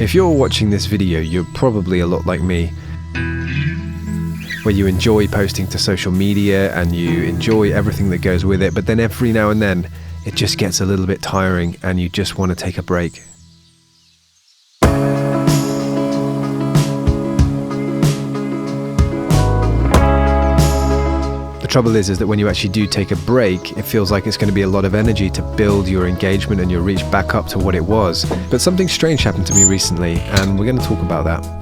If you're watching this video, you're probably a lot like me, where you enjoy posting to social media and you enjoy everything that goes with it, but then every now and then it just gets a little bit tiring and you just want to take a break. The trouble is that when you actually do take a break, it feels like it's going to be a lot of energy to build your engagement and your reach back up to what it was. But something strange happened to me recently, and we're going to talk about that.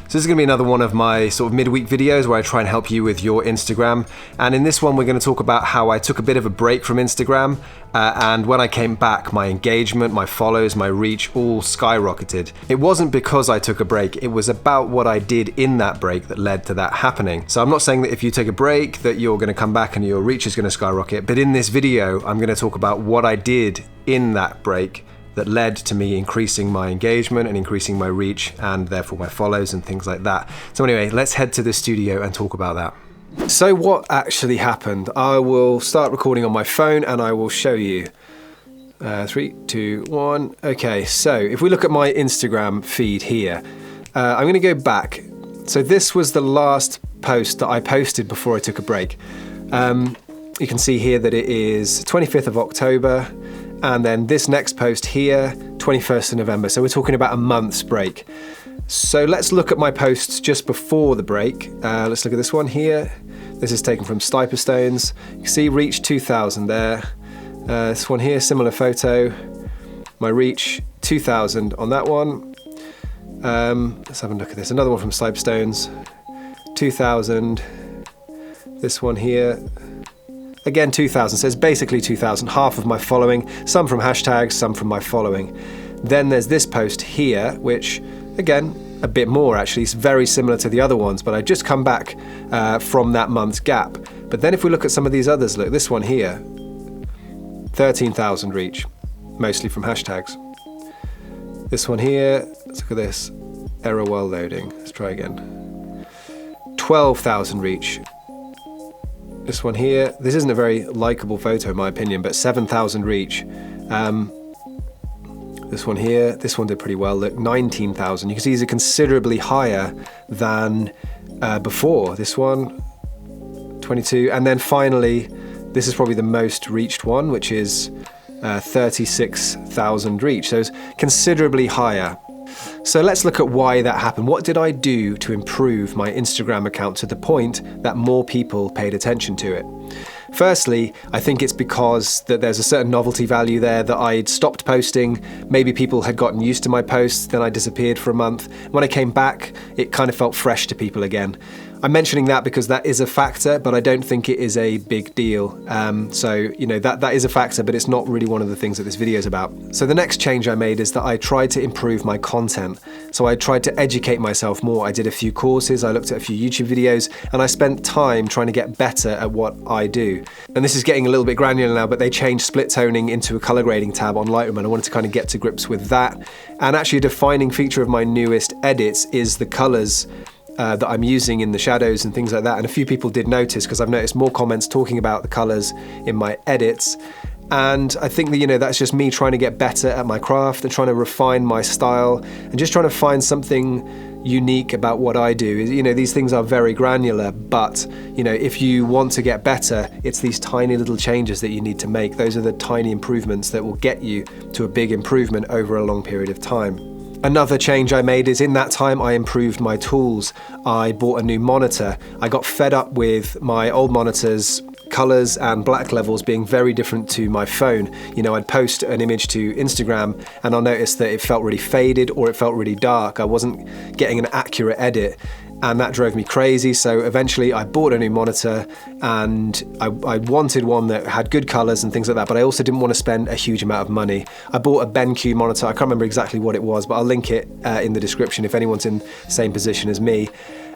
So this is going to be another one of my sort of midweek videos where I try and help you with your Instagram. And in this one, we're going to talk about how I took a bit of a break from Instagram. And when I came back, my engagement, my follows, my reach all skyrocketed. It wasn't because I took a break. It was about what I did in that break that led to that happening. So I'm not saying that if you take a break that you're going to come back and your reach is going to skyrocket. But in this video, I'm going to talk about what I did in that break that led to me increasing my engagement and increasing my reach and therefore my follows and things like that. So anyway, let's head to the studio and talk about that. So what actually happened? I will start recording on my phone and I will show you. 3, 2, 1. Okay, so if we look at my Instagram feed here, I'm going to go back. So this was the last post that I posted before I took a break. You can see here that it is 25th of October. And then this next post here, 21st of November. So we're talking about a month's break. So let's look at my posts just before the break. Let's look at this one here. This is taken from Stiper Stones. You can see reach 2,000 there. This one here, similar photo. My reach 2,000 on that one. Let's have a look at this. Another one from Stiper Stones. 2,000. This one here. Again, 2,000, so it's basically 2,000, half of my following, some from hashtags, some from my following. Then there's this post here, which, again, a bit more actually, it's very similar to the other ones, but I just come back from that month's gap. But then if we look at some of these others, look, this one here, 13,000 reach, mostly from hashtags. This one here, let's look at this, error while loading, let's try again. 12,000 reach. This one here, this isn't a very likable photo in my opinion, but 7,000 reach. This one here, this one did pretty well, look, 19,000. You can see these are considerably higher than before. This one, 22, and then finally, this is probably the most reached one, which is 36,000 reach. So it's considerably higher. So let's look at why that happened. What did I do to improve my Instagram account to the point that more people paid attention to it? Firstly, I think it's because that there's a certain novelty value there that I'd stopped posting. Maybe people had gotten used to my posts, then I disappeared for a month. When I came back, it kind of felt fresh to people again. I'm mentioning that because that is a factor, but I don't think it is a big deal. So, you know, that is a factor, but it's not really one of the things that this video is about. So the next change I made is that I tried to improve my content. So I tried to educate myself more. I did a few courses, I looked at a few YouTube videos, and I spent time trying to get better at what I do. And this is getting a little bit granular now, but they changed split toning into a color grading tab on Lightroom, and I wanted to kind of get to grips with that. And actually a defining feature of my newest edits is the colors that I'm using in the shadows and things like that. And a few people did notice, because I've noticed more comments talking about the colors in my edits. And I think that, you know, that's just me trying to get better at my craft and trying to refine my style and just trying to find something unique about what I do. You know, these things are very granular, but, you know, if you want to get better, it's these tiny little changes that you need to make. Those are the tiny improvements that will get you to a big improvement over a long period of time. Another change I made is in that time I improved my tools. I bought a new monitor. I got fed up with my old monitor's colors and black levels being very different to my phone. You know, I'd post an image to Instagram and I'll notice that it felt really faded or it felt really dark. I wasn't getting an accurate edit. And that drove me crazy. So eventually I bought a new monitor, and I wanted one that had good colors and things like that, but I also didn't want to spend a huge amount of money. I bought a BenQ monitor. I can't remember exactly what it was, but I'll link it in the description if anyone's in the same position as me.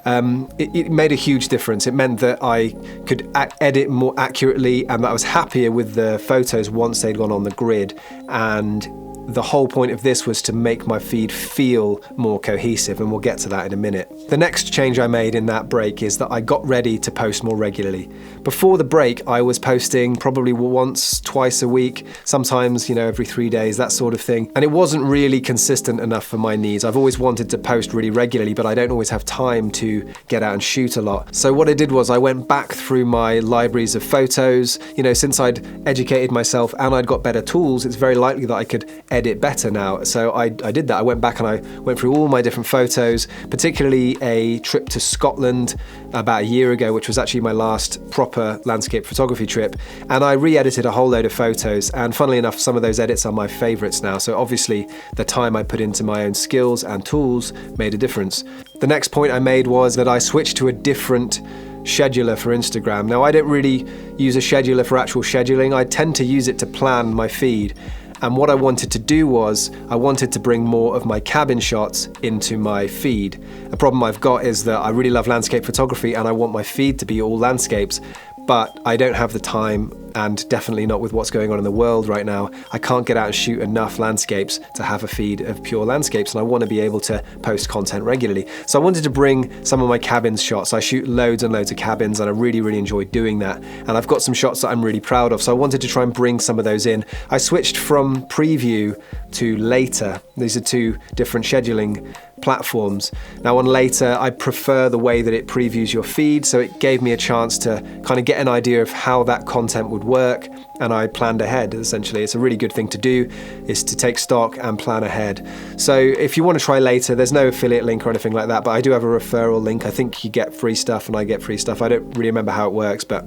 It made a huge difference. It meant that I could edit more accurately and that I was happier with the photos once they'd gone on the grid. And the whole point of this was to make my feed feel more cohesive, and we'll get to that in a minute. The next change I made in that break is that I got ready to post more regularly. Before the break, I was posting probably once, twice a week, sometimes, every 3 days, that sort of thing. And it wasn't really consistent enough for my needs. I've always wanted to post really regularly, but I don't always have time to get out and shoot a lot. So what I did was I went back through my libraries of photos. Since I'd educated myself and I'd got better tools, it's very likely that I could edit better now. So I did that. I went back and I went through all my different photos, particularly a trip to Scotland about a year ago, which was actually my last proper landscape photography trip. And I re-edited a whole load of photos. And funnily enough, some of those edits are my favorites now. So obviously the time I put into my own skills and tools made a difference. The next point I made was that I switched to a different scheduler for Instagram. Now, I don't really use a scheduler for actual scheduling. I tend to use it to plan my feed. And what I wanted to do was, I wanted to bring more of my cabin shots into my feed. A problem I've got is that I really love landscape photography and I want my feed to be all landscapes, but I don't have the time, and definitely not with what's going on in the world right now. I can't get out and shoot enough landscapes to have a feed of pure landscapes, and I want to be able to post content regularly. So I wanted to bring some of my cabins shots. I shoot loads and loads of cabins and I really, really enjoy doing that. And I've got some shots that I'm really proud of, so I wanted to try and bring some of those in. I switched from Preview to Later. These are two different scheduling platforms. Now on Later, I prefer the way that it previews your feed, so it gave me a chance to kind of get an idea of how that content would work, and I planned ahead. Essentially, it's a really good thing to do, is to take stock and plan ahead. So if you want to try Later, there's no affiliate link or anything like that, but I do have a referral link. I think you get free stuff and I get free stuff. I don't really remember how it works, but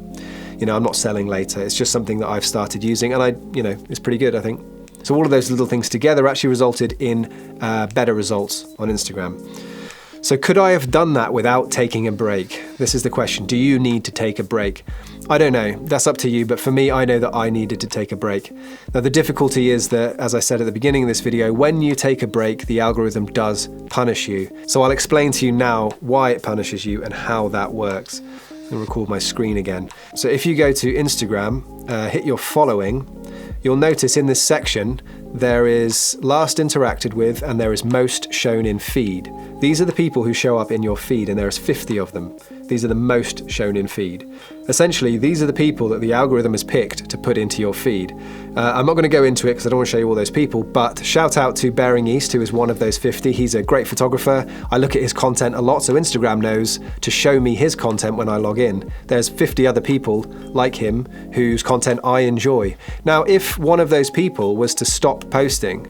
I'm not selling Later. It's just something that I've started using, and it's pretty good, I think. So all of those little things together actually resulted in better results on Instagram. So could I have done that without taking a break? This is the question. Do you need to take a break? I don't know. That's up to you. But for me, I know that I needed to take a break. Now, the difficulty is that, as I said at the beginning of this video, when you take a break, the algorithm does punish you. So I'll explain to you now why it punishes you and how that works. I'll record my screen again. So if you go to Instagram, hit your following, you'll notice in this section there is last interacted with and there is most shown in feed. These are the people who show up in your feed, and there's 50 of them. These are the most shown in feed. Essentially, these are the people that the algorithm has picked to put into your feed. I'm not going to go into it because I don't want to show you all those people, but shout out to Bearing East, who is one of those 50. He's a great photographer. I look at his content a lot, so Instagram knows to show me his content when I log in. There's 50 other people like him whose content I enjoy. Now, if one of those people was to stop posting,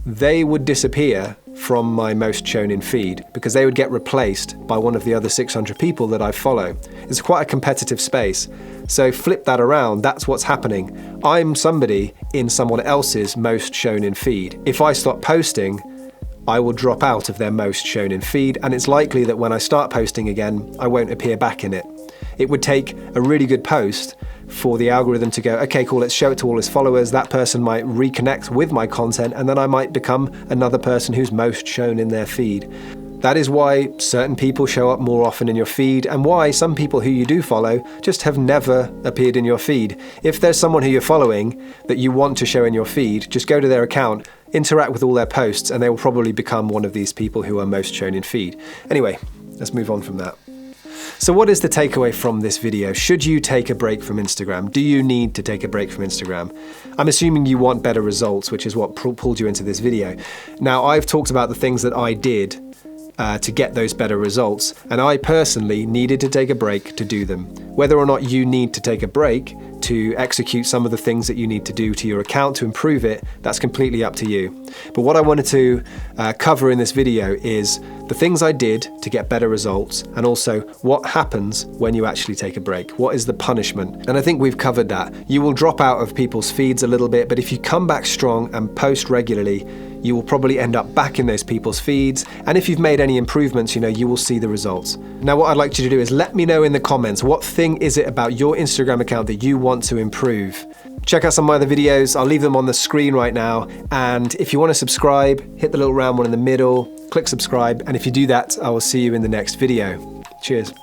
they would disappear from my most shown in feed because they would get replaced by one of the other 600 people that I follow. It's quite a competitive space. So flip that around, that's what's happening. I'm somebody in someone else's most shown in feed. If I stop posting, I will drop out of their most shown in feed, and it's likely that when I start posting again, I won't appear back in it. It would take a really good post for the algorithm to go, okay, cool, let's show it to all his followers. That person might reconnect with my content, and then I might become another person who's most shown in their feed. That is why certain people show up more often in your feed, and why some people who you do follow just have never appeared in your feed. If there's someone who you're following that you want to show in your feed, just go to their account, interact with all their posts, and they will probably become one of these people who are most shown in feed. Anyway, let's move on from that. So what is the takeaway from this video? Should you take a break from Instagram? Do you need to take a break from Instagram? I'm assuming you want better results, which is what pulled you into this video. Now, I've talked about the things that I did to get those better results, and I personally needed to take a break to do them. Whether or not you need to take a break to execute some of the things that you need to do to your account to improve it, that's completely up to you. But what I wanted to cover in this video is the things I did to get better results, and also what happens when you actually take a break. What is the punishment? And I think we've covered that. You will drop out of people's feeds a little bit, but if you come back strong and post regularly, you will probably end up back in those people's feeds. And if you've made any improvements, you will see the results. Now, what I'd like you to do is let me know in the comments, what thing is it about your Instagram account that you want to improve? Check out some of my other videos. I'll leave them on the screen right now. And if you want to subscribe, hit the little round one in the middle, click subscribe. And if you do that, I will see you in the next video. Cheers.